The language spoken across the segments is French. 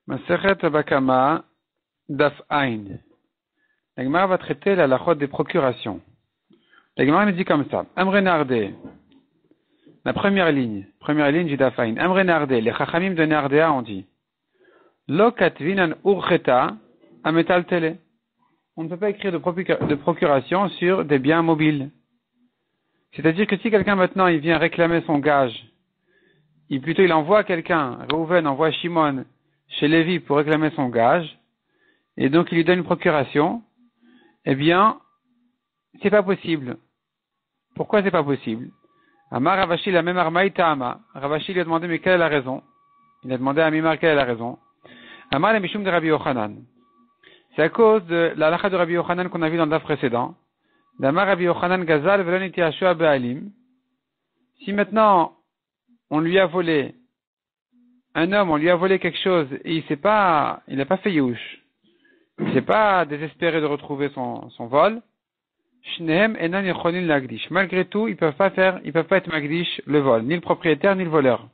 Masechet Bakama Daf Ain. La Gemara va traiter la halachot des procurations. La Gemara nous dit comme ça. Amre Nardé. La première ligne du Daf Ain. Amre Nardé. Les Chachamim de Nardéa ont dit. Lo katvinan urcheta ametal tele. On ne peut pas écrire de procuration sur des biens mobiles. C'est-à-dire que si quelqu'un maintenant il vient réclamer son gage, il envoie quelqu'un, Reuven envoie Shimon chez Lévi pour réclamer son gage, et donc il lui donne une procuration, eh bien, c'est pas possible. Pourquoi c'est pas possible? Amar Ravashi la même armaïta ama. Ravashi lui a demandé mais quelle est la raison? Il a demandé à Mimar quelle est la raison. Amar le Mishum de Rabbi Yochanan. C'est à cause de la halakha de Rabbi Yochanan qu'on a vu dans le daf précédent. D'Amar Rabbi Yochanan Gazal velon iti Yashua be'alim. Si maintenant on lui a volé, un homme, on lui a volé quelque chose et il n'a pas fait youch. Il s'est pas désespéré de retrouver son vol. Shnehem enan yechonin lagdish. Malgré tout, ils peuvent pas être magdish le vol, ni le propriétaire, ni le voleur.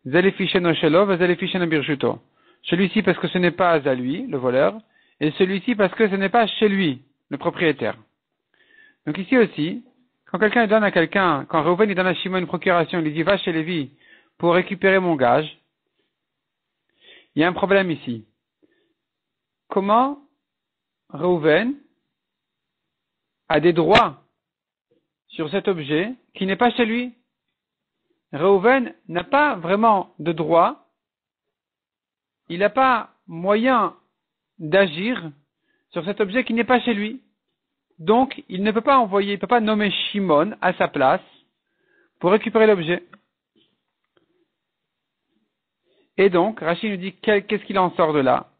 Zelefisheno shelo, zelefisheno birshuto. Celui-ci parce que ce n'est pas à lui, le voleur, et celui-ci parce que ce n'est pas chez lui, le propriétaire. Donc ici aussi, quand quelqu'un donne à quelqu'un, quand Reuven il donne à Shimon une procuration, il lui dit va chez Lévi pour récupérer mon gage, il y a un problème ici. Comment Reuven a des droits sur cet objet qui n'est pas chez lui? Reuven n'a pas vraiment de droit, il n'a pas moyen d'agir sur cet objet qui n'est pas chez lui. Donc, il ne peut pas nommer Shimon à sa place pour récupérer l'objet. Et donc, Rashi nous dit qu'est-ce qu'il en sort de là?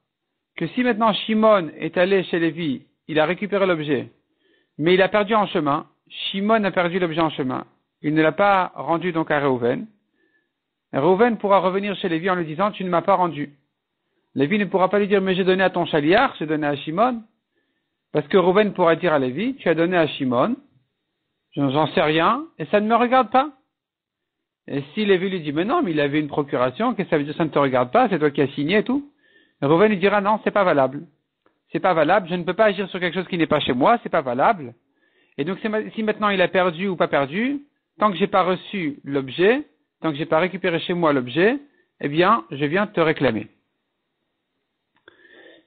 Que si maintenant Shimon est allé chez Lévi, il a récupéré l'objet, mais il a perdu en chemin, Shimon a perdu l'objet en chemin, il ne l'a pas rendu donc à Reuven. Reuven pourra revenir chez Lévi en lui disant tu ne m'as pas rendu. Lévi ne pourra pas lui dire mais j'ai donné à ton chaliar, j'ai donné à Shimon. Parce que Reuven pourra dire à Lévi, tu as donné à Shimon, j'en sais rien, et ça ne me regarde pas. Et si Lévi lui dit, mais non, mais il avait une procuration, qu'est-ce que ça veut dire, ça ne te regarde pas, c'est toi qui as signé et tout. Reuven lui dira, non, c'est pas valable. C'est pas valable, je ne peux pas agir sur quelque chose qui n'est pas chez moi, c'est pas valable. Et donc, si maintenant il a perdu ou pas perdu, tant que j'ai pas reçu l'objet, tant que j'ai pas récupéré chez moi l'objet, eh bien, je viens te réclamer.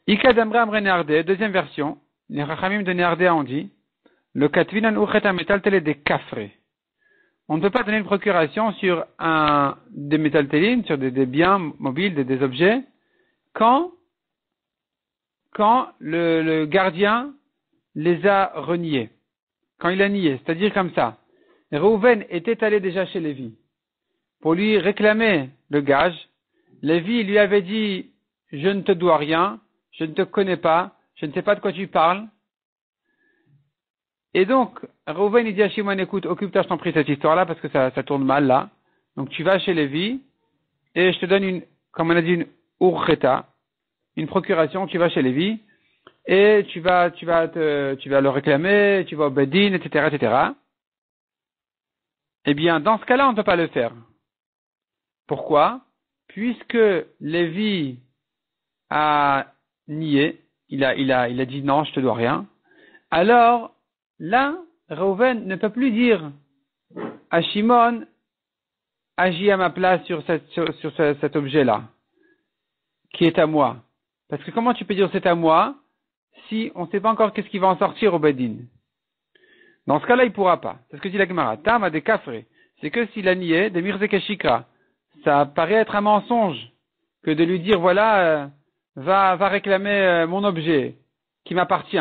Ika d'Amre Amre Nardé, deuxième version. Les Rachamim de Nardéa ont dit, le katvinan uchet ametaltele des kafré. On ne peut pas donner une procuration sur des métaltelines, sur des biens mobiles, des objets, quand le gardien les a reniés. Quand il a nié. C'est-à-dire comme ça. Reuven était allé déjà chez Lévi pour lui réclamer le gage. Lévi lui avait dit, je ne te dois rien, je ne te connais pas, je ne sais pas de quoi tu parles. Et donc, Reuven, il dit à Shimon, écoute, occupe-toi, je t'en prie, cette histoire-là, parce que ça tourne mal, là. Donc, tu vas chez Lévi, et je te donne comme on a dit, une urcheta, une procuration, tu vas chez Lévi, et tu vas le réclamer, tu vas au Bedin, etc., etc. Eh bien, dans ce cas-là, on ne peut pas le faire. Pourquoi? Puisque Lévi a nié, il a dit non, je te dois rien. Alors, là, Reuven ne peut plus dire à Shimon, agis à ma place sur cet objet-là, qui est à moi. Parce que comment tu peux dire c'est à moi, si on ne sait pas encore qu'est-ce qui va en sortir au Bedin? Dans ce cas-là, il ne pourra pas. C'est ce que dit la Gemara. Tam a des kafré. C'est que s'il a nié, des mirzekeshikra. Ça paraît être un mensonge que de lui dire, voilà, va réclamer mon objet qui m'appartient,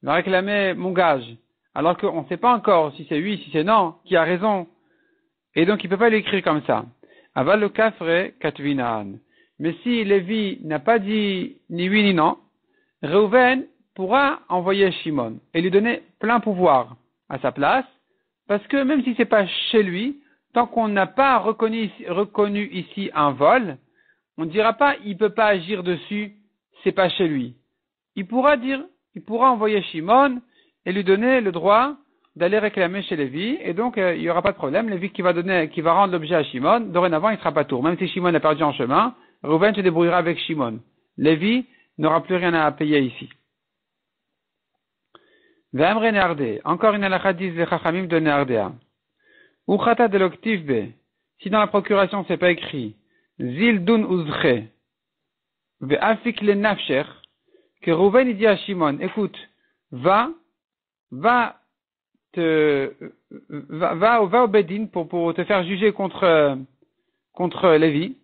va réclamer mon gage, alors qu'on ne sait pas encore si c'est oui, si c'est non, qui a raison. Et donc il ne peut pas l'écrire comme ça. Aval le kafre katvinan. Mais si Lévi n'a pas dit ni oui ni non, Reuven pourra envoyer Shimon et lui donner plein pouvoir à sa place, parce que même si c'est pas chez lui, tant qu'on n'a pas reconnu ici un vol, on ne dira pas, il peut pas agir dessus, c'est pas chez lui. Il pourra envoyer Shimon et lui donner le droit d'aller réclamer chez Lévi, et donc il y aura pas de problème. Lévi qui va rendre l'objet à Shimon, dorénavant il sera pas tour. Même si Shimon a perdu en chemin, Reuven se débrouillera avec Shimon. Lévi n'aura plus rien à payer ici. Ve'amre ne'ardé. Encore une halakha disent les chachamim de ne'ardéa. Uchata de l'octif B. Si dans la procuration c'est pas écrit Zil dun uzche ve'afik le nafsher, que Reuven dit à Shimon, écoute, va au Bedin pour te faire juger contre Lévi.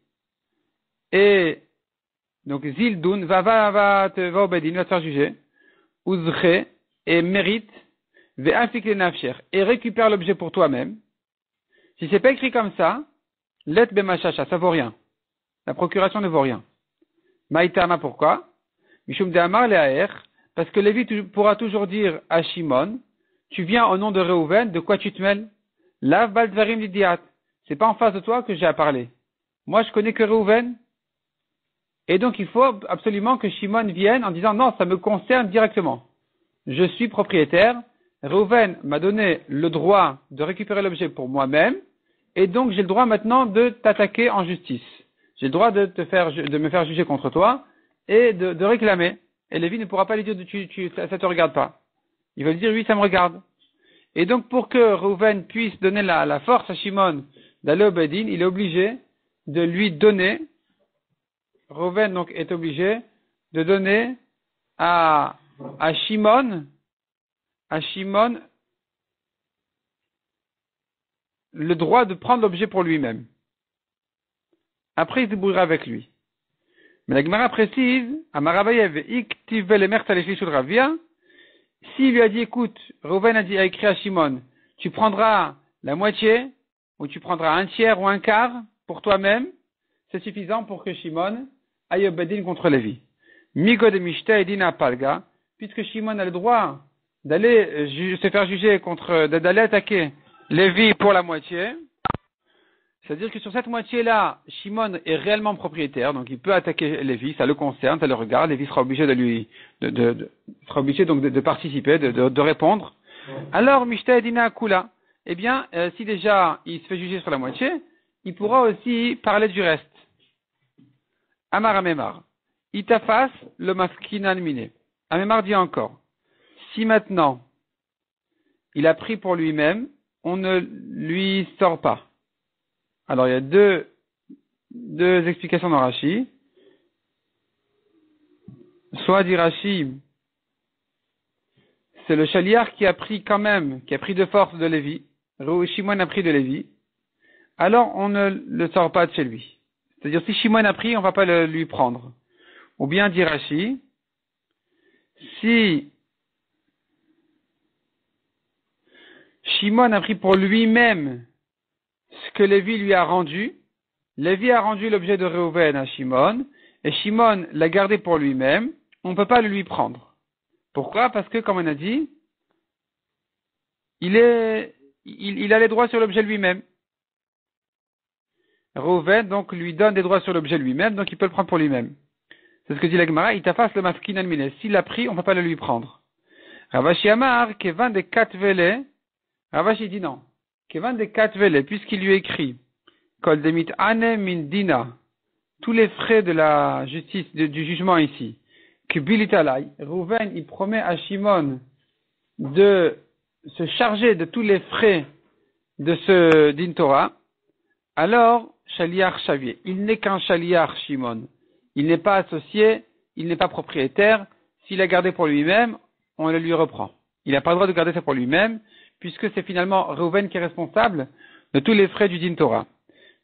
Et donc Zil dun va au Bedin, va te faire juger. Uzche et mérite ve'afik le nafsher et récupère l'objet pour toi-même. Si c'est pas écrit comme ça, let bemachacha, ça vaut rien. La procuration ne vaut rien. Maïtama, pourquoi? Mishum de Amar le'aer, parce que Lévi pourra toujours dire à Shimon, tu viens au nom de Reuven, de quoi tu te mêles? Lav bal dvarim lidiat. C'est pas en face de toi que j'ai à parler. Moi, je connais que Reuven. Et donc, il faut absolument que Shimon vienne en disant, non, ça me concerne directement. Je suis propriétaire. Reuven m'a donné le droit de récupérer l'objet pour moi-même, et donc j'ai le droit maintenant de t'attaquer en justice. J'ai le droit de me faire juger contre toi et de réclamer. Et Lévi ne pourra pas lui dire ça te regarde pas. Il va lui dire oui, ça me regarde. Et donc pour que Reuven puisse donner la force à Shimon d'aller au Bedin, il est obligé de lui donner. Reuven donc est obligé de donner à Shimon le droit de prendre l'objet pour lui-même. Après, il se débrouillera avec lui. Mais la Gemara précise, s'il lui a dit, écoute, Reuven a écrit à Shimon, tu prendras la moitié, ou tu prendras un tiers ou un quart pour toi-même, c'est suffisant pour que Shimon aille au Bedin contre Lévi. Migo de Mishta et Dina Palga, puisque Shimon a le droit d'aller se faire juger d'aller attaquer Lévi pour la moitié. C'est-à-dire que sur cette moitié-là, Shimon est réellement propriétaire, donc il peut attaquer Lévi, ça le concerne, ça le regarde, Lévi sera obligé sera obligé donc de participer, de répondre. Alors, Mishta Edina Kula, eh bien, si déjà il se fait juger sur la moitié, il pourra aussi parler du reste. Amar Amemar. Itafas le maskinan mine. Amemar dit encore. Si maintenant, il a pris pour lui-même, on ne lui sort pas. Alors, il y a deux explications dans Rashi. Soit dit Rashi, c'est le chaliar qui a pris de force de Lévi. Shimon a pris de Lévi. Alors, on ne le sort pas de chez lui. C'est-à-dire, si Shimon a pris, on ne va pas lui prendre. Ou bien dit Rashi, si Shimon a pris pour lui-même ce que Lévi lui a rendu, Lévi a rendu l'objet de Reuven à Shimon, et Shimon l'a gardé pour lui-même, on ne peut pas le lui prendre. Pourquoi? Parce que, comme on a dit, il a les droits sur l'objet lui-même. Reuven, donc, lui donne des droits sur l'objet lui-même, donc il peut le prendre pour lui-même. C'est ce que dit la Gemara, il t'afface le maskin almine. S'il l'a pris, on ne peut pas le lui prendre. Ravashi Amar, Kevan de Katvele, Ravashi dit non. Kevan de Katvele, puisqu'il lui écrit, Kol demit ane min dina, tous les frais de la justice, du jugement ici, que bilitalai, Reuven, il promet à Shimon de se charger de tous les frais de ce din Torah, alors, Shaliach Shavier, il n'est qu'un Shaliach Shimon. Il n'est pas associé, il n'est pas propriétaire. S'il a gardé pour lui-même, on le lui reprend. Il n'a pas le droit de garder ça pour lui-même, puisque c'est finalement Reuven qui est responsable de tous les frais du din Torah.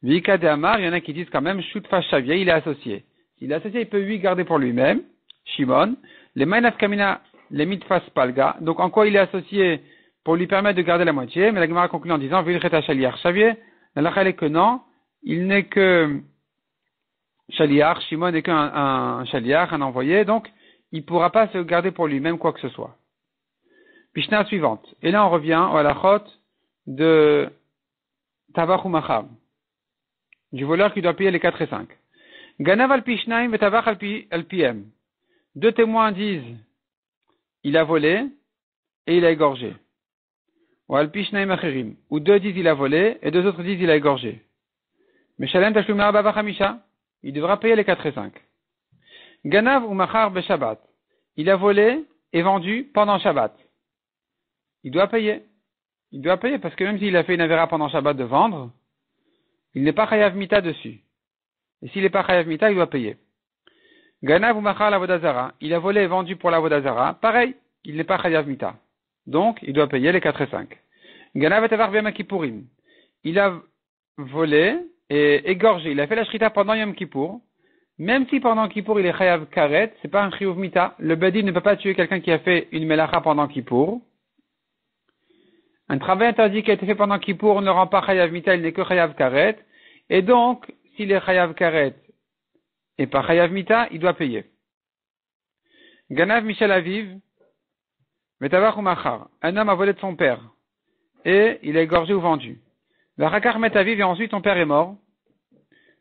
Vika de Amar, il y en a qui disent quand même, Shutfa Shavier, il est associé. S'il est associé, il peut lui garder pour lui-même, Shimon. Les Mainaf Kamina, les Mitfas Palga. Donc, en quoi il est associé pour lui permettre de garder la moitié? Mais la Gemara conclut en disant, Vilcheta Shaliach Shavier, la est que non, il n'est que Shaliach, Shimon n'est qu'un Shaliach, un envoyé, donc il ne pourra pas se garder pour lui-même quoi que ce soit. Pishna suivante. Et là on revient à la halachot de Tavach ou Machab, du voleur qui doit payer les 4 et 5. Ganav al Pishnaim et Tavach al Piem. Deux témoins disent il a volé et il a égorgé. Ou al Pishnaim acherim. Ou deux disent il a volé et deux autres disent il a égorgé. Mais Shalem Tashlumar Bava Hamisha. il devra payer les 4 et 5. Ganav ou Machar be Shabbat. Il a volé et vendu pendant Shabbat. Il doit payer. Il doit payer parce que même s'il a fait une avéra pendant Shabbat de vendre, il n'est pas chayav mita dessus. Et s'il n'est pas chayav mita, il doit payer. Ganav ou Machar la Vodazara. Il a volé et vendu pour la Vodazara. Pareil, il n'est pas chayav mita. Donc, il doit payer les 4 et 5. Ganav et Tavar Yom Kippourim. Il a volé et égorgé. Il a fait la shrita pendant Yom Kippour. Même si pendant Kippour il est chayav karet, c'est pas un chiyuv mita. Le badi ne peut pas tuer quelqu'un qui a fait une melacha pendant Kippour. Un travail interdit qui a été fait pendant Kippour ne rend pas chayav mita, il n'est que chayav karet. Et donc, s'il est chayav karet et pas chayav mita, il doit payer. Ganav Michel Aviv, Metavach ou Machar. Un homme a volé de son père. Et il a égorgé ou vendu. Le Rakar Metaviv et ensuite ton père est mort.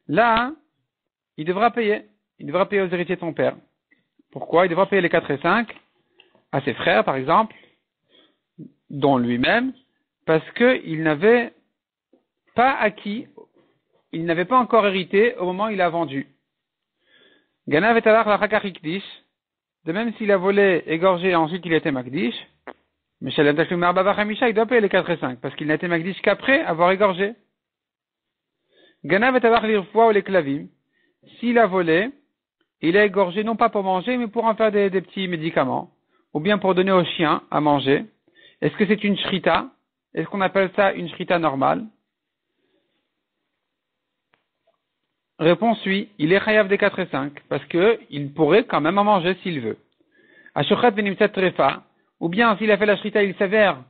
Là, il devra payer. Il devra payer aux héritiers de son père. Pourquoi? Il devra payer les 4 et 5 à ses frères, par exemple, dont lui-même, parce qu'il n'avait pas acquis, il n'avait pas encore hérité au moment où il a vendu. Ganav et Talar la Rakar Ikdish, de même s'il a volé, égorgé et ensuite il était Makdish, mais Shalem Tashlum Arba Vachamisha, il doit payer les 4 et 5, parce qu'il n'a été Makdish qu'après avoir égorgé. Ganav et Talar l'Irfoua ou les Klavim, s'il a volé, il a égorgé non pas pour manger, mais pour en faire des petits médicaments, ou bien pour donner aux chiens à manger. Est-ce que c'est une shrita? Est-ce qu'on appelle ça une shrita normale? Réponse oui, il est chayav des 4 et 5, parce que il pourrait quand même en manger s'il veut. Ashochat benimtzat trefa, ou bien s'il a fait la shrita, il s'avère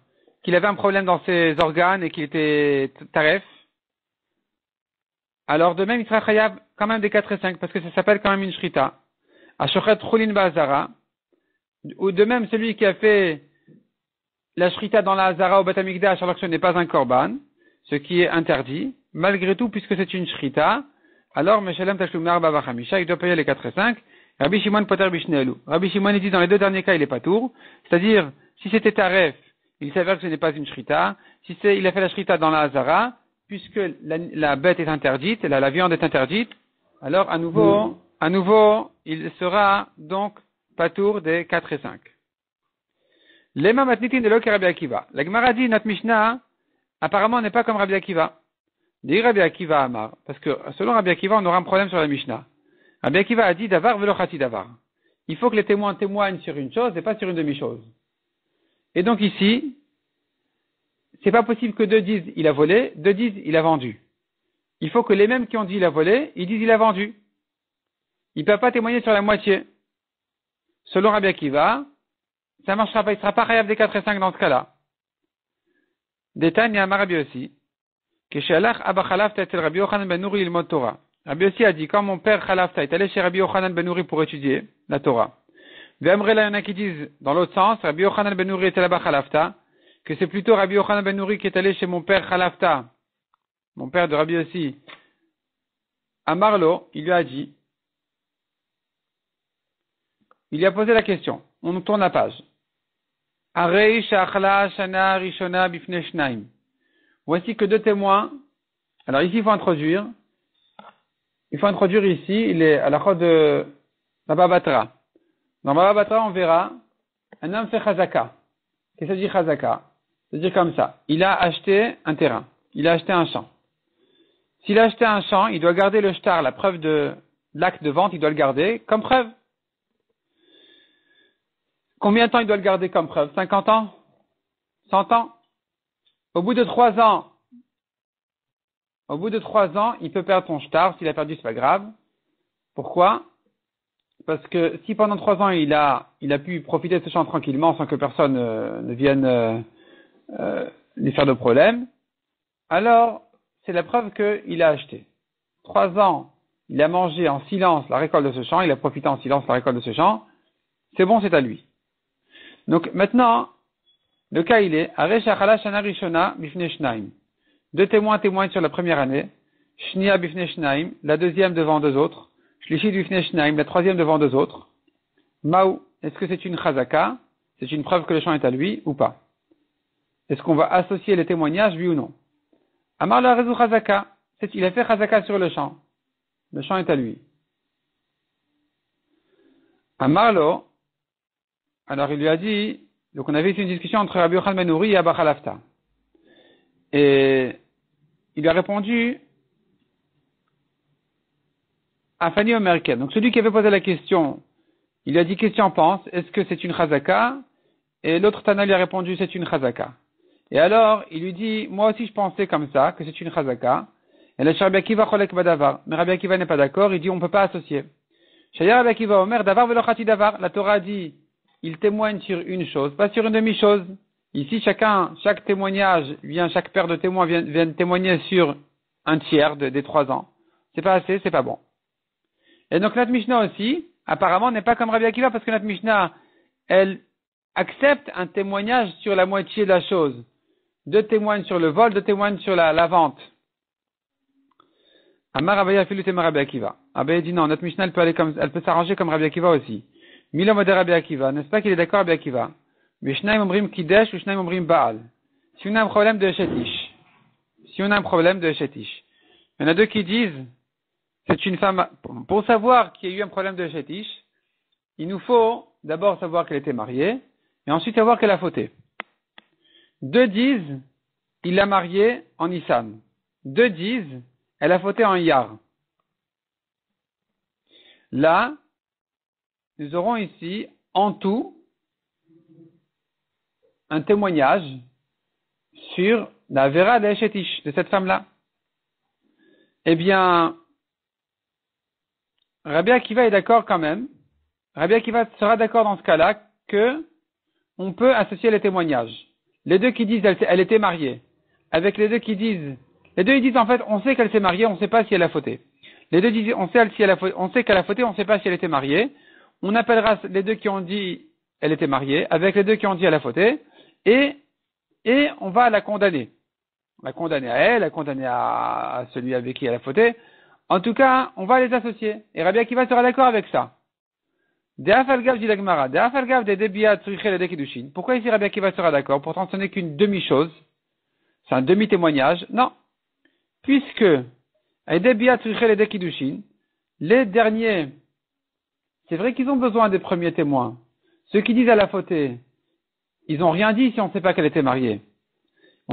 qu'il avait un problème dans ses organes et qu'il était taref, alors de même il sera chayav quand même des 4 et 5, parce que ça s'appelle quand même une shrita. Ashochat chulin ba'azara, ou de même celui qui a fait la shrita dans la Hazara au Beth Amikdash alors que ce n'est pas un korban, ce qui est interdit, malgré tout, puisque c'est une shrita, alors Meshalem Tashlum Arba Vachamisha, il doit payer les 4 et 5. Rabbi Shimon Poter Bishnelu. Rabbi Shimon il dit dans les deux derniers cas il est pas tour, c'est-à-dire si c'était taref, il s'avère que ce n'est pas une shrita, si il a fait la shrita dans la Hazara, puisque la bête est interdite, la viande est interdite, alors à nouveau, il sera donc patour des 4 et 5. Lema matnitin de l'ok Rabbi Akiva. La Gemara dit, notre Mishnah, apparemment, n'est pas comme Rabbi Akiva. Dit Rabbi Akiva Amar. Parce que, selon Rabbi Akiva, on aura un problème sur la Mishnah. Rabbi Akiva a dit, davar velochati davar. Il faut que les témoins témoignent sur une chose et pas sur une demi-chose. Et donc ici, c'est pas possible que deux disent il a volé, deux disent il a vendu. Il faut que les mêmes qui ont dit il a volé, ils disent il a vendu. Ils ne peuvent pas témoigner sur la moitié. Selon Rabbi Akiva, ça ne marchera pas, il ne sera pas chayav des 4 et 5 dans ce cas-là. Détail, Yama Rabbi aussi. Que chez Allah, Abba Khalafta est Rabbi Yochanan ben Nouri il mot Torah. Rabbi aussi a dit, quand mon père Khalafta est allé chez Rabbi Yochanan ben Nouri pour étudier la Torah. V'amrela, il y en a qui disent, dans l'autre sens, Rabbi Yochanan ben Nouri était là-bas Khalafta, que c'est plutôt Rabbi Yochanan ben Nouri qui est allé chez mon père Khalafta, mon père de Rabbi aussi. À Marlo, il lui a dit, il lui a posé la question. On tourne la page. Arei shachla shana rishona bifne shnaim. Voici que deux témoins. Alors ici, il faut introduire ici, il est à la chode de la Baba Batra. Dans Baba Batra, on verra, un homme fait chazaka. Qu'est-ce que ça dit chazaka? C'est-à-dire comme ça. Il a acheté un terrain. Il a acheté un champ. S'il a acheté un champ, il doit garder le shtar, la preuve de l'acte de vente, il doit le garder comme preuve. Combien de temps il doit le garder comme preuve? 50 ans? 100 ans? Au bout de 3 ans, il peut perdre son shtar. S'il a perdu, c'est pas grave. Pourquoi? Parce que si pendant 3 ans, il a pu profiter de ce champ tranquillement sans que personne ne vienne lui faire de problème, alors c'est la preuve qu'il a acheté. 3 ans, il a mangé en silence la récolte de ce champ, il a profité en silence de la récolte de ce champ, c'est bon, c'est à lui. Donc maintenant, le cas il est, deux témoins témoignent sur la première année, Shnia bifne shnaim, la deuxième devant deux autres, Shlishi bifne shnaim, la troisième devant deux autres. Maou, est-ce que c'est une chazaka? C'est une preuve que le champ est à lui ou pas? Est-ce qu'on va associer les témoignages, oui ou non? Amar la rezu chazaka, il a fait chazaka sur le champ. Le champ est à lui. À Marlo, alors il lui a dit, donc on avait eu une discussion entre Rabbi Yochanan ben Uri et Abba Khalafta. Et il lui a répondu à Fanny Omerken. Donc celui qui avait posé la question, il lui a dit, qu'est-ce que tu en penses? Est-ce que c'est une chazaka? Et l'autre Tana lui a répondu, c'est une chazaka. Et alors, il lui dit, moi aussi je pensais comme ça, que c'est une chazaka. Et là, Rabbi Akiva cholek badavar. Mais Rabbi Akiva n'est pas d'accord, il dit, on ne peut pas associer. Shaya Rabbi Akiva Omer, davar velochati davar. La Torah dit, il témoigne sur une chose, pas sur une demi-chose. Ici, chaque témoignage chaque paire de témoins vient témoigner sur un tiers des 3 ans. C'est pas assez, c'est pas bon. Et donc, notre Mishnah aussi, apparemment, n'est pas comme Rabbi Akiva, parce que notre Mishnah, elle accepte un témoignage sur la moitié de la chose. 2 témoignent sur le vol, 2 témoignent sur la vente. Amar Abaya Filut et Rabbi Akiva. Abaya dit non, notre Mishnah, elle peut s'arranger comme Rabbi Akiva aussi. Milo Modé Rabbi Akiva, n'est-ce pas qu'il est d'accord Rabbi Akiva? Mais Shnaim Omrim Kidesh ou Shnaim Omrim Baal. Si on a un problème de Shetish. Il y en a 2 qui disent, c'est une femme, pour savoir qu'il y a eu un problème de Shetish, il nous faut d'abord savoir qu'elle était mariée, et ensuite savoir qu'elle a fauté. 2 disent, il l'a mariée en Nissan. 2 disent, elle a fauté en Iyar. Là, nous aurons ici, en tout, un témoignage sur la Vera de Shetish, de cette femme-là. Eh bien, Rabbi Akiva est d'accord quand même. Rabbi Akiva sera d'accord dans ce cas-là que on peut associer les témoignages. Les 2 qui disent elle était mariée, avec les 2 qui disent, les 2 ils disent en fait on sait qu'elle s'est mariée, on ne sait pas si elle a fauté. Les 2 disent on sait qu'elle a fauté, on ne sait pas si elle était mariée. On appellera les 2 qui ont dit elle était mariée, avec les 2 qui ont dit elle a fauté, et on va la condamner. La condamner à elle, la condamner à celui avec qui elle a fauté. En tout cas, on va les associer. Et Rabbi Akiva sera d'accord avec ça. De'afalgav dit la Gemara. De'afalgav de debia tzrichel de kidushin. Pourquoi ici Rabbi Akiva sera d'accord? Pourtant, ce n'est qu'une demi-chose. C'est un demi-témoignage. Non. Puisque, debia tzrichel de kidushin, les derniers, c'est vrai qu'ils ont besoin des premiers témoins. Ceux qui disent elle a fauté, ils n'ont rien dit si on ne sait pas qu'elle était mariée.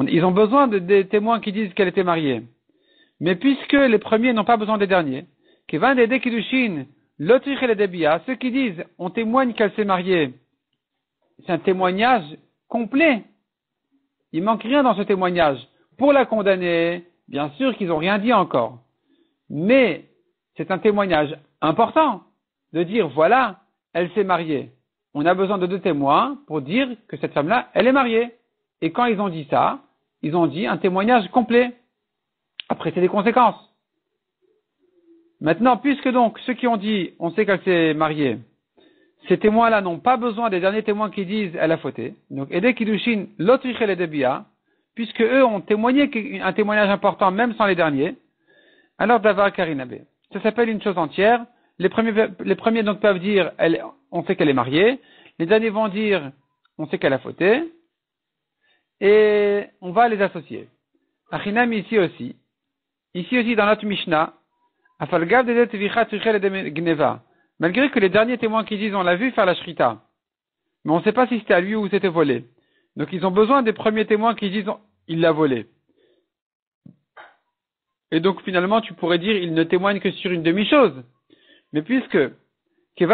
Ils ont besoin des témoins qui disent qu'elle était mariée. Mais puisque les premiers n'ont pas besoin des derniers, ceux qui disent on témoigne qu'elle s'est mariée, c'est un témoignage complet. Il manque rien dans ce témoignage. Pour la condamner, bien sûr qu'ils n'ont rien dit encore. Mais c'est un témoignage important de dire voilà, elle s'est mariée. On a besoin de 2 témoins pour dire que cette femme-là, elle est mariée. Et quand ils ont dit ça, ils ont dit un témoignage complet. Après, c'est des conséquences. Maintenant, puisque donc, ceux qui ont dit, on sait qu'elle s'est mariée, ces témoins-là n'ont pas besoin des derniers témoins qui disent, elle a fauté. Donc, Ede Kiddushin, l'Otrichel et Debia, puisque eux ont témoigné un témoignage important, même sans les derniers, alors Davar Karinabe. Ça s'appelle une chose entière. Les premiers donc peuvent dire, on sait qu'elle est mariée. Les derniers vont dire, on sait qu'elle a fauté. Et on va les associer. Achinam ici aussi. Ici aussi dans notre Mishnah, malgré que les derniers témoins qui disent on l'a vu faire la shrita, mais on ne sait pas si c'était à lui ou c'était volé. Donc ils ont besoin des premiers témoins qui disent il l'a volé. Et donc finalement tu pourrais dire il ne témoigne que sur une demi-chose. Mais puisque les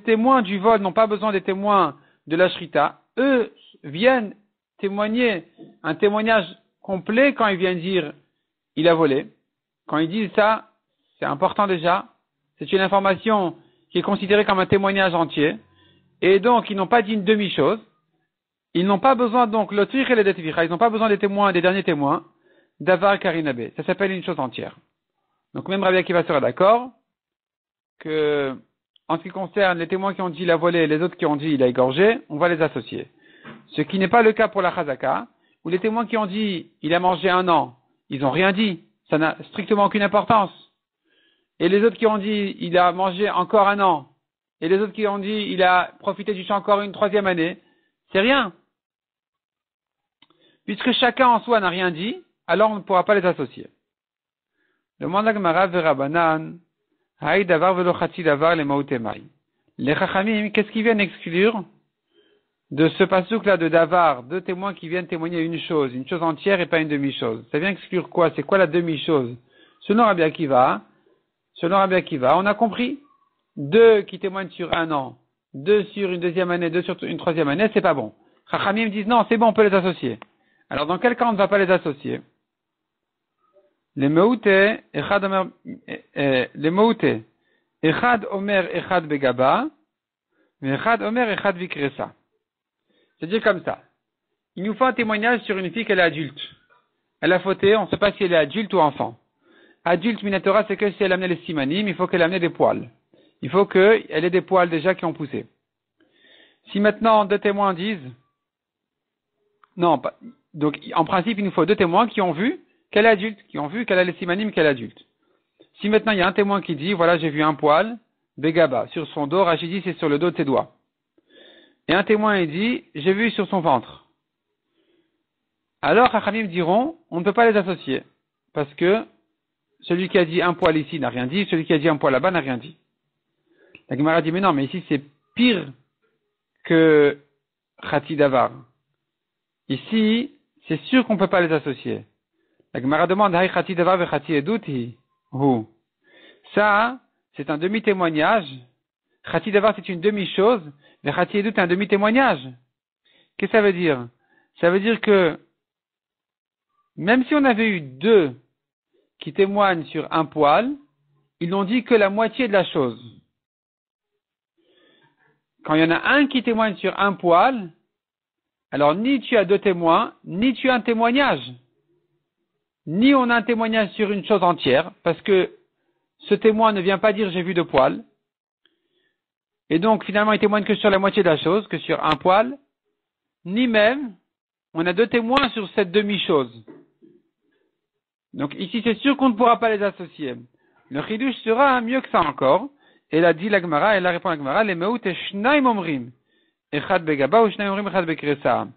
témoins du vol n'ont pas besoin des témoins de la shrita, eux viennent témoigner un témoignage complet quand ils viennent dire il a volé. Quand ils disent ça, c'est important déjà. C'est une information qui est considérée comme un témoignage entier. Et donc, ils n'ont pas dit une demi-chose. Ils n'ont pas besoin, donc, l'otrich et le detvicha, ils n'ont pas besoin des témoins, des derniers témoins, d'avar karinabe. Ça s'appelle une chose entière. Donc, même Rabbi Akiva sera d'accord que, en ce qui concerne les témoins qui ont dit il a volé et les autres qui ont dit il a égorgé, on va les associer. Ce qui n'est pas le cas pour la chazaka, où les témoins qui ont dit il a mangé 1 an, ils n'ont rien dit. Ça n'a strictement aucune importance. Et les autres qui ont dit il a mangé encore 1 an, et les autres qui ont dit il a profité du champ encore une 3e année, c'est rien. Puisque chacun en soi n'a rien dit, alors on ne pourra pas les associer. Demande la Gemara Verabanan, Haï davar velo chati davar les maoutemai. Les chachamim, qu'est-ce qu'ils viennent exclure de ce passouk-là de davar, deux témoins qui viennent témoigner une chose entière et pas une demi-chose. Ça vient exclure quoi? C'est quoi la demi-chose? Selon Rabbi Akiva, on a compris. Deux qui témoignent sur un an, deux sur une deuxième année, deux sur une troisième année, c'est pas bon. Chachamim disent non, c'est bon, on peut les associer. Alors dans quel cas on ne va pas les associer? Les meute, echad omer echad begaba, mais echad omer echad vikresa. C'est-à-dire comme ça. Il nous faut un témoignage sur une fille qu'elle est adulte. Elle a fauté, on ne sait pas si elle est adulte ou enfant. Adulte, minatora, c'est que si elle a amené les simanim, il faut qu'elle ait amené des poils. Il faut qu'elle ait des poils déjà qui ont poussé. Si maintenant deux témoins disent, non, pas, donc en principe, il nous faut deux témoins qui ont vu qu'elle est adulte, qui ont vu qu'elle a les simanim, qu'elle est adulte. Si maintenant il y a un témoin qui dit, voilà, j'ai vu un poil, begaba, sur son dos, Rachid dit, c'est sur le dos de ses doigts. Et un témoin, il dit, j'ai vu sur son ventre. Alors, Chachamim diront, on ne peut pas les associer. Parce que celui qui a dit un poil ici n'a rien dit, celui qui a dit un poil là-bas n'a rien dit. La Gemara dit, mais non, mais ici c'est pire que Khati Davar. Ici, c'est sûr qu'on ne peut pas les associer. La Gemara demande, Hay Khati Davar ve Khati Eduti. Ça, c'est un demi-témoignage. Khati Davar, c'est une demi-chose. Le Khati Edut est un demi-témoignage. Qu'est-ce que ça veut dire? Ça veut dire que, même si on avait eu deux qui témoignent sur un poil, ils n'ont dit que la moitié de la chose. Quand il y en a un qui témoigne sur un poil, alors ni tu as deux témoins, ni tu as un témoignage. Ni on a un témoignage sur une chose entière, parce que ce témoin ne vient pas dire j'ai vu deux poils. Et donc finalement il témoigne que sur la moitié de la chose, que sur un poil, ni même on a deux témoins sur cette demi-chose. Donc ici c'est sûr qu'on ne pourra pas les associer. Le chidouche sera mieux que ça encore. Elle a dit la Gemara, elle a répondu à la Gemara, les meut et shnaim omrim, echad begaba ou shnaim omrim echad bekresa.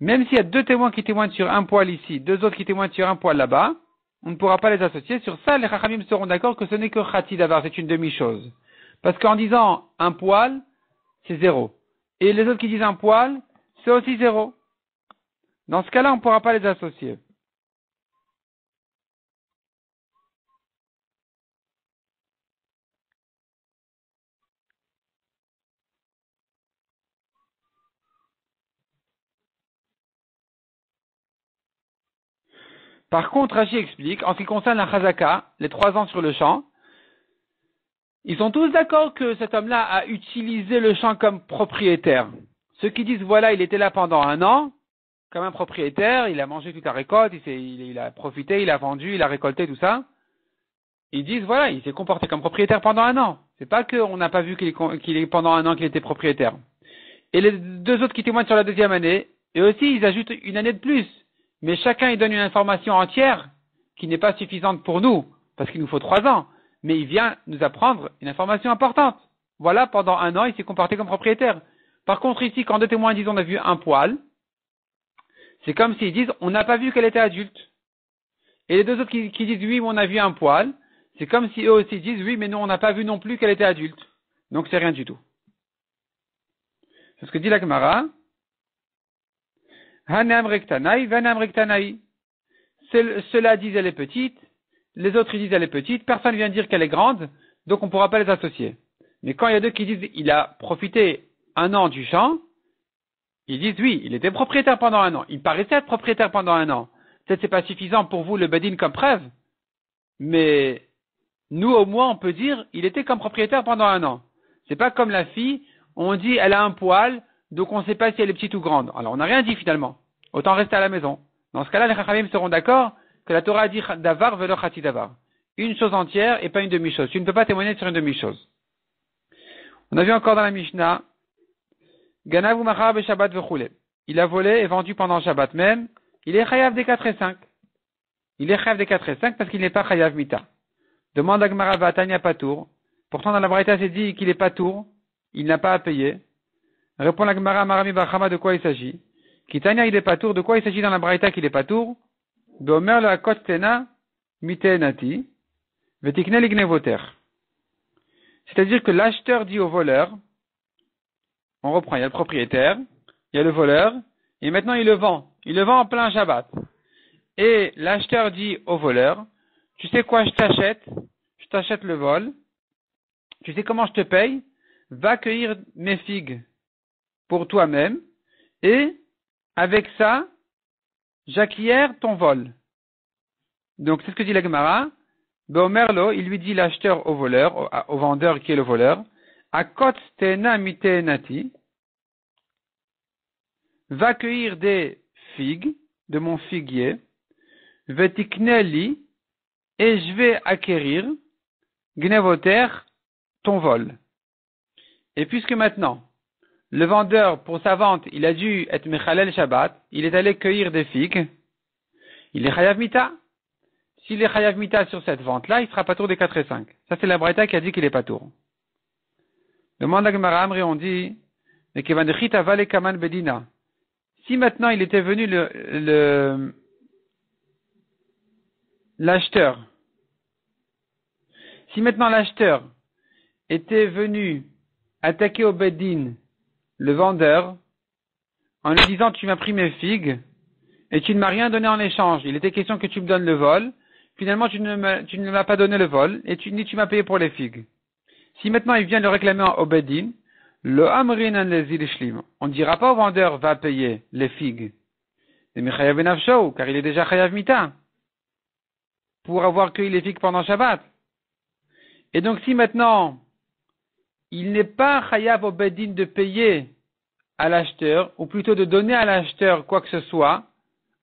Même s'il y a deux témoins qui témoignent sur un poil ici, deux autres qui témoignent sur un poil là-bas, on ne pourra pas les associer. Sur ça, les chachamim seront d'accord que ce n'est que khati davar, c'est une demi-chose. Parce qu'en disant un poil, c'est zéro. Et les autres qui disent un poil, c'est aussi zéro. Dans ce cas-là, on ne pourra pas les associer. Par contre, Rashi explique, en ce qui concerne la chazaka, les 3 ans sur le champ, ils sont tous d'accord que cet homme-là a utilisé le champ comme propriétaire. Ceux qui disent, voilà, il était là pendant 1 an, comme un propriétaire, il a mangé toute la récolte, il a profité, il a vendu, il a récolté tout ça. Ils disent, voilà, il s'est comporté comme propriétaire pendant 1 an. C'est pas qu'on n'a pas vu qu'il est pendant 1 an qu'il était propriétaire. Et les deux autres qui témoignent sur la deuxième année, eux aussi, ils ajoutent une année de plus. Mais chacun, il donne une information entière qui n'est pas suffisante pour nous, parce qu'il nous faut 3 ans. Mais il vient nous apprendre une information importante. Voilà, pendant 1 an, il s'est comporté comme propriétaire. Par contre, ici, quand deux témoins disent on a vu un poil, c'est comme s'ils disent on n'a pas vu qu'elle était adulte. Et les deux autres qui disent oui, mais on a vu un poil, c'est comme si eux aussi disent oui, mais nous, on n'a pas vu non plus qu'elle était adulte. Donc, c'est rien du tout. C'est ce que dit la Gemara. Hanam rektanaï, vanam rektanaï. Ceux-là disent elle est petite, les autres ils disent elle est petite, personne vient dire qu'elle est grande, donc on ne pourra pas les associer. Mais quand il y a deux qui disent il a profité 1 an du champ, ils disent oui, il était propriétaire pendant 1 an. Il paraissait être propriétaire pendant 1 an. Peut-être c'est pas suffisant pour vous le bedin comme preuve, mais nous au moins on peut dire il était comme propriétaire pendant 1 an. C'est pas comme la fille, on dit elle a un poil, donc on ne sait pas si elle est petite ou grande. Alors on n'a rien dit finalement. Autant rester à la maison. Dans ce cas-là, les chachamim seront d'accord que la Torah a dit davar velo chati davar. Une chose entière et pas une demi-chose. Tu ne peux pas témoigner sur une demi-chose. On a vu encore dans la Mishnah, Ganav ou machar be Shabbat vechule. Il a volé et vendu pendant Shabbat même. Il est chayav des 4 et 5. Il est chayav des 4 et 5 parce qu'il n'est pas chayav mita. Demande à Gemara Vatania Patour. Pourtant dans la Braïta c'est dit qu'il est Patour. Il n'a pas à payer. Répond la Gemara Marami Bachama de quoi il s'agit. Kitania il est Patour. De quoi il s'agit dans la Braïta qu'il est Patour? D'Omer la Kotena Mitenati. Vetikne lignevoter. C'est-à-dire que l'acheteur dit au voleur, on reprend, il y a le propriétaire, il y a le voleur, et maintenant il le vend. Il le vend en plein Shabbat. Et l'acheteur dit au voleur, tu sais quoi, je t'achète le vol, tu sais comment je te paye, va cueillir mes figues pour toi-même, et avec ça, j'acquiers ton vol. Donc c'est ce que dit la Gemara. Beomerlo, il lui dit l'acheteur au voleur, au vendeur qui est le voleur, Akot tena mitenati, va cueillir des figues de mon figuier, vetikneli, et je vais acquérir, gnevoter, ton vol. Et puisque maintenant, le vendeur, pour sa vente, il a dû être mechalel Shabbat, il est allé cueillir des figues, il est chayav mita. S'il est chayav mita sur cette vente-là, il sera patour des 4 et 5. Ça, c'est la Braïta qui a dit qu'il est patour. Demande à Gemara Amri, on dit, mais Kevandechita vale kaman bedina. Si maintenant il était venu l'acheteur, si maintenant l'acheteur était venu attaquer au bedin le vendeur, en lui disant tu m'as pris mes figues, et tu ne m'as rien donné en échange, il était question que tu me donnes le vol, finalement tu ne m'as pas donné le vol, et ni tu m'as payé pour les figues. Si maintenant il vient le réclamer au bedin, le amrin an lezil shlim, on ne dira pas au vendeur va payer les figues, car il est déjà chayav mita, pour avoir cueilli les figues pendant Shabbat. Et donc si maintenant il n'est pas chayav au bedin de payer à l'acheteur, ou plutôt de donner à l'acheteur quoi que ce soit,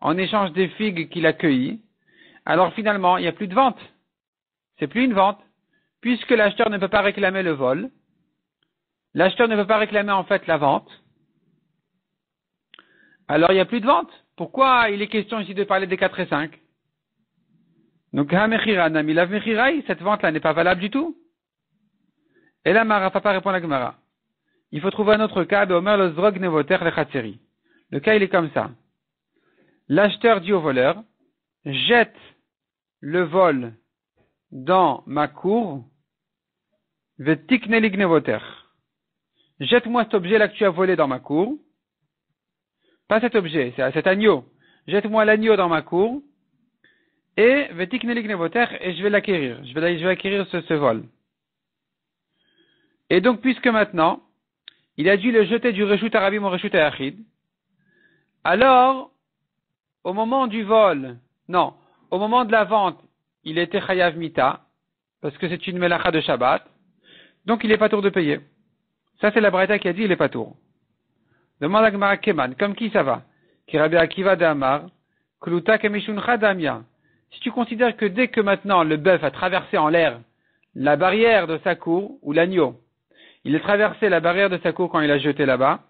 en échange des figues qu'il a cueillies, alors finalement il n'y a plus de vente. C'est plus une vente, puisque l'acheteur ne peut pas réclamer le vol, l'acheteur ne peut pas réclamer en fait la vente, alors il n'y a plus de vente. Pourquoi il est question ici de parler des 4 et 5? Donc, cette vente-là n'est pas valable du tout. Et là, Papa répond à la Gemara. Il faut trouver un autre cas, le cas, il est comme ça. L'acheteur dit au voleur, jette le vol dans ma cour, jette-moi cet objet-là que tu as volé dans ma cour. Pas cet objet, c'est cet agneau. Jette-moi l'agneau dans ma cour. Et je vais l'acquérir. Je vais acquérir ce vol. Et donc, puisque maintenant, il a dû le jeter du reshut arabim au reshut ayachid, alors, au moment du vol, non, au moment de la vente, il était chayav mita, parce que c'est une melacha de Shabbat, donc il n'est pas tour de payer. Ça, c'est la Braïta qui a dit il n'est pas tour. Demande à Gemara Keman, comme qui ça va? Ki Rabbi Akiva de Amar, Kluta kemishuncha damia. Si tu considères que dès que maintenant le bœuf a traversé en l'air la barrière de sa cour, ou l'agneau, il a traversé la barrière de sa cour quand il a jeté là-bas,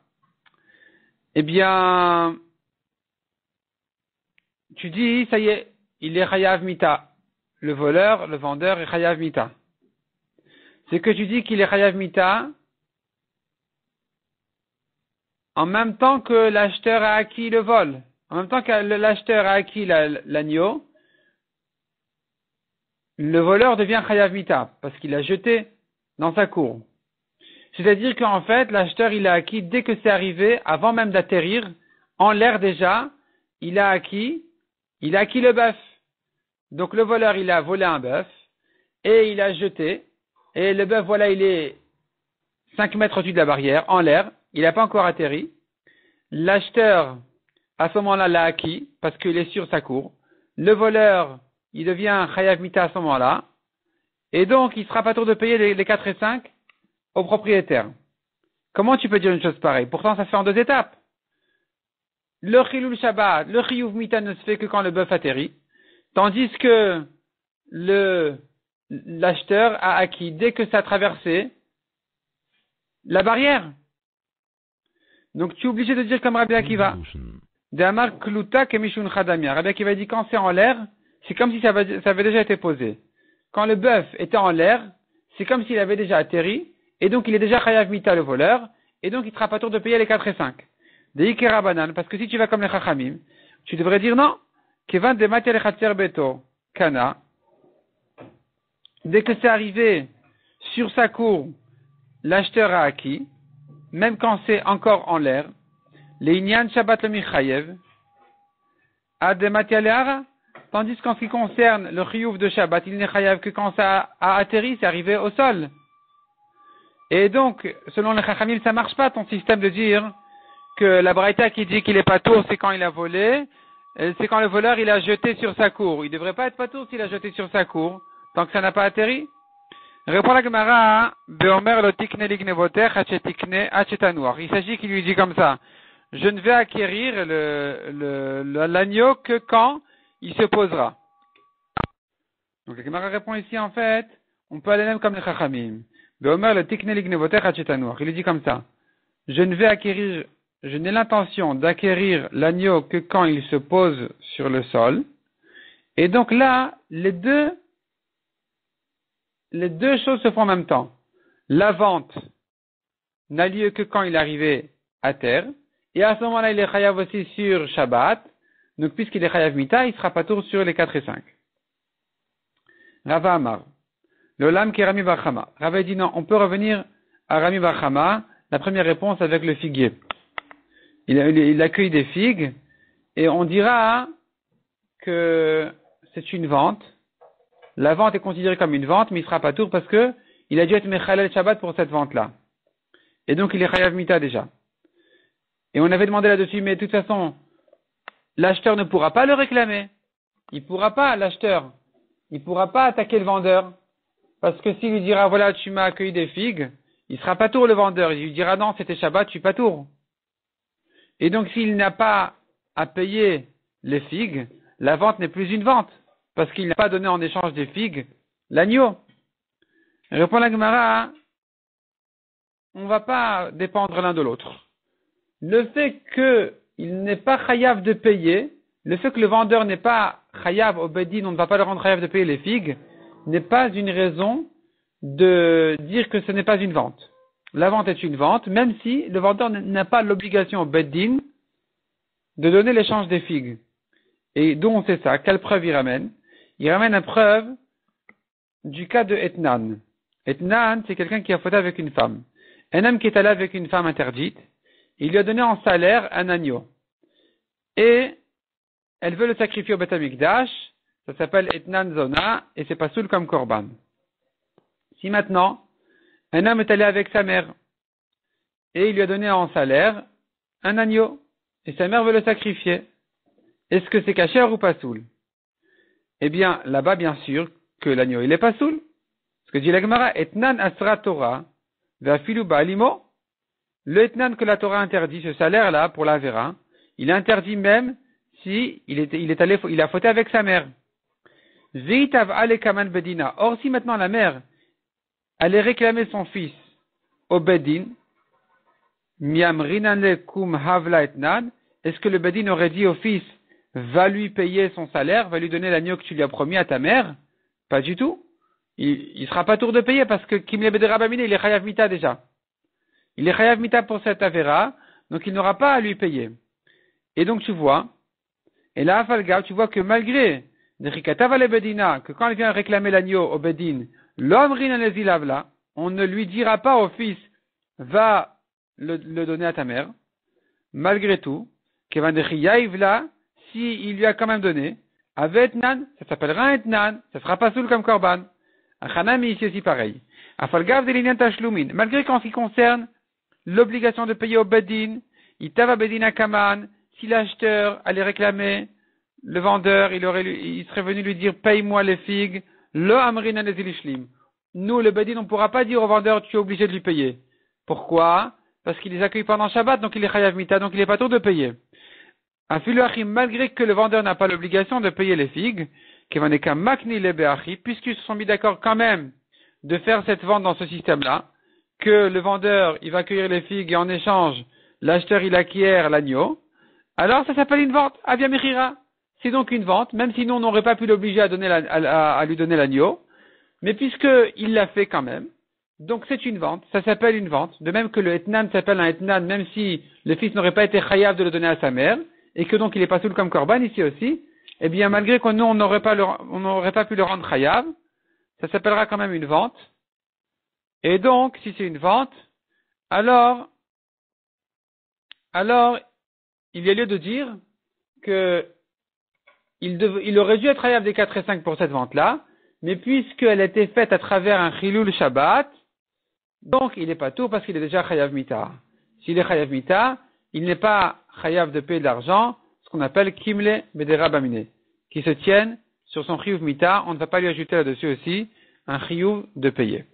eh bien, tu dis, ça y est, il est chayav mita. Le voleur, le vendeur est chayav mita. C'est que tu dis qu'il est chayav mita en même temps que l'acheteur a acquis le vol. En même temps que l'acheteur a acquis l'agneau, le voleur devient chayav mita, parce qu'il l'a jeté dans sa cour. C'est-à-dire qu'en fait, l'acheteur, il a acquis, dès que c'est arrivé, avant même d'atterrir, en l'air déjà, il a acquis le bœuf. Donc le voleur, il a volé un bœuf, et il a jeté, et le bœuf, voilà, il est 5 mètres au-dessus de la barrière, en l'air, il n'a pas encore atterri. L'acheteur, à ce moment-là, l'a acquis, parce qu'il est sur sa cour. Le voleur, il devient chayav mita à ce moment-là, et donc il sera pas tour de payer les 4 et 5 au propriétaire. Comment tu peux dire une chose pareille? Pourtant, ça se fait en 2 étapes. Le chilul Shabbat, le chiyuv mita ne se fait que quand le bœuf atterrit, tandis que l'acheteur a acquis dès que ça a traversé la barrière. Donc tu es obligé de dire comme Rabbi Akiva. D'amar kluta kemishun chadamia. Rabbi Akiva dit quand c'est en l'air, c'est comme si ça avait déjà été posé. Quand le bœuf était en l'air, c'est comme s'il avait déjà atterri, et donc il est déjà chayav mita le voleur, et donc il sera pas tour de payer les 4 et 5. Deikera banan, parce que si tu vas comme les chachamim, tu devrais dire non. Kevan de matel chatzer beto kana. dès que c'est arrivé sur sa cour, l'acheteur a acquis, même quand c'est encore en l'air, les Inyan Shabbat le Michayev, Adematialeara, tandis qu'en ce qui concerne le Chiyuv de Shabbat, il n'est Chayav que quand ça a atterri, c'est arrivé au sol. Et donc, selon les Chachamim, ça marche pas ton système de dire que la Braïta qui dit qu'il est patour, c'est quand il a volé, c'est quand le voleur il a jeté sur sa cour. Il devrait pas être patour s'il a jeté sur sa cour, tant que ça n'a pas atterri. Répond la Gemara, Beomer lo tikne lignevotech hachetikne hachetanoir. Il s'agit qu'il lui dit comme ça. Je ne vais acquérir l'agneau que quand il se posera. Donc la Gemara répond ici en fait, on peut aller même comme les Chachamim. Beomer lo tikne lignevotech hachetanoir. Il lui dit comme ça. Je n'ai l'intention d'acquérir l'agneau que quand il se pose sur le sol. Et donc là, les deux choses se font en même temps. La vente n'a lieu que quand il est arrivé à terre. Et à ce moment-là, il est chayav aussi sur Shabbat. Donc, puisqu'il est chayav mita, il sera patour sur les 4 et 5. Rava Amar. Le lam qui est Rami Bar Chama. Rava dit non, on peut revenir à Rami Bar Chama. La première réponse avec le figuier. Il accueille des figues. Et on dira que c'est une vente. La vente est considérée comme une vente, mais il sera patour parce que il a dû être mechalel Shabbat pour cette vente-là. Et donc, il est chayav mita déjà. Et on avait demandé là-dessus, mais de toute façon, l'acheteur ne pourra pas le réclamer. Il pourra pas attaquer le vendeur. Parce que s'il lui dira, voilà, tu m'as accueilli des figues, il sera patour le vendeur. Il lui dira, non, c'était Shabbat, je suis patour. Et donc, s'il n'a pas à payer les figues, la vente n'est plus une vente. Parce qu'il n'a pas donné en échange des figues l'agneau. Répond la Gemara, on ne va pas dépendre l'un de l'autre. Le fait qu'il n'est pas chayav de payer, le fait que le vendeur n'est pas chayav au bedin, on ne va pas le rendre chayav de payer les figues, n'est pas une raison de dire que ce n'est pas une vente. La vente est une vente, même si le vendeur n'a pas l'obligation au bedin de donner l'échange des figues. Et d'où on sait ça? Quelle preuve il ramène? Il ramène une preuve du cas de Etnan. Etnan, c'est quelqu'un qui a fauté avec une femme. Un homme qui est allé avec une femme interdite, il lui a donné en salaire un agneau. Et elle veut le sacrifier au Beth Amikdash, ça s'appelle Etnan Zona, et c'est pas soul comme Korban. Si maintenant, un homme est allé avec sa mère, et il lui a donné en salaire un agneau, et sa mère veut le sacrifier, est-ce que c'est caché ou pas soul? Eh bien, là-bas, bien sûr, que l'agneau, il est pas soul. Ce que dit la Gemara, Etnan Asra Torah, Ve'afilu Ba'alimo, le Etnan que la Torah interdit, ce salaire-là, pour la Vera, il interdit même si il a fauté avec sa mère. Ve'itav ale kaman bedina. Or, si maintenant la mère allait réclamer son fils au bedin, miamrinan le kum havla etnan, est-ce que le bedin aurait dit au fils, va lui payer son salaire, va lui donner l'agneau que tu lui as promis à ta mère? Pas du tout. Il sera pas tour de payer parce que Kim le Bederabamine, il est chayav mita déjà. Il est chayav mita pour cette avera, donc il n'aura pas à lui payer. Et donc tu vois, et là, Falga, tu vois que malgré que quand il vient réclamer l'agneau au Bedin, l'homme là, on ne lui dira pas au fils, va le donner à ta mère. Malgré tout, là, si il lui a quand même donné, avec Etnan, ça s'appellera un Etnan, ça sera pas soul comme Korban. Un Chanami ici aussi pareil. Afalgav de l'Inyan Tashlumin, malgré qu'en ce qui concerne l'obligation de payer au Bedin, Itava Bedin Kaman, si l'acheteur allait réclamer, le vendeur, il serait venu lui dire, paye-moi les figues, lo amrina les ilishlim. Nous, le Bedin, on ne pourra pas dire au vendeur, tu es obligé de lui payer. Pourquoi? Parce qu'il les accueille pendant Shabbat, donc il est chayav mita, donc il n'est pas tour de payer. Un filuachim, malgré que le vendeur n'a pas l'obligation de payer les figues, puisqu'ils se sont mis d'accord quand même de faire cette vente dans ce système-là, que le vendeur, il va accueillir les figues et en échange, l'acheteur, il acquiert l'agneau, alors ça s'appelle une vente, avia mechira. C'est donc une vente, même si nous, on n'aurait pas pu l'obliger à lui donner l'agneau, mais puisqu'il l'a fait quand même, donc c'est une vente, ça s'appelle une vente, de même que le etnan s'appelle un etnan, même si le fils n'aurait pas été chayav de le donner à sa mère, et que donc il est pas soul comme korban ici aussi, eh bien malgré que nous on n'aurait pas pu le rendre chayav, ça s'appellera quand même une vente. Et donc, si c'est une vente, alors, il y a lieu de dire que il aurait dû être chayav des 4 et 5 pour cette vente-là, mais puisqu'elle a été faite à travers un chilul Shabbat, donc il n'est pas tout parce qu'il est déjà chayav mita. S'il est chayav mita, il n'est pas chayav de payer de l'argent, ce qu'on appelle kimle bedera bamine, qui se tiennent sur son chiyuv mita, on ne va pas lui ajouter là-dessus aussi un chiyuv de payer.